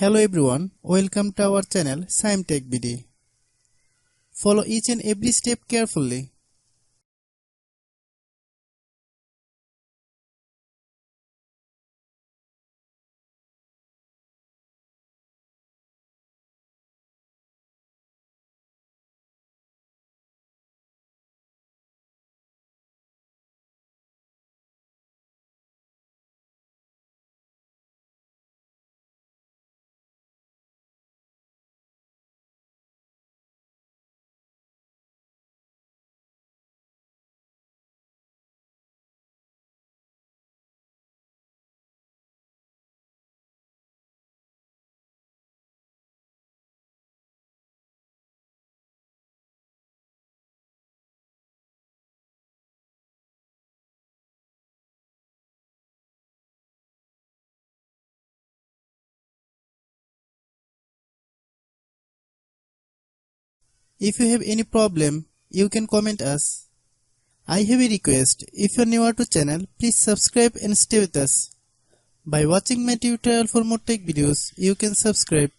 Hello everyone, welcome to our channel Shaem Tech BD. Follow each and every step carefully. If you have any problem, you can comment us. I have a request, if you are new to channel, please subscribe and stay with us. By watching my tutorial for more tech videos, you can subscribe.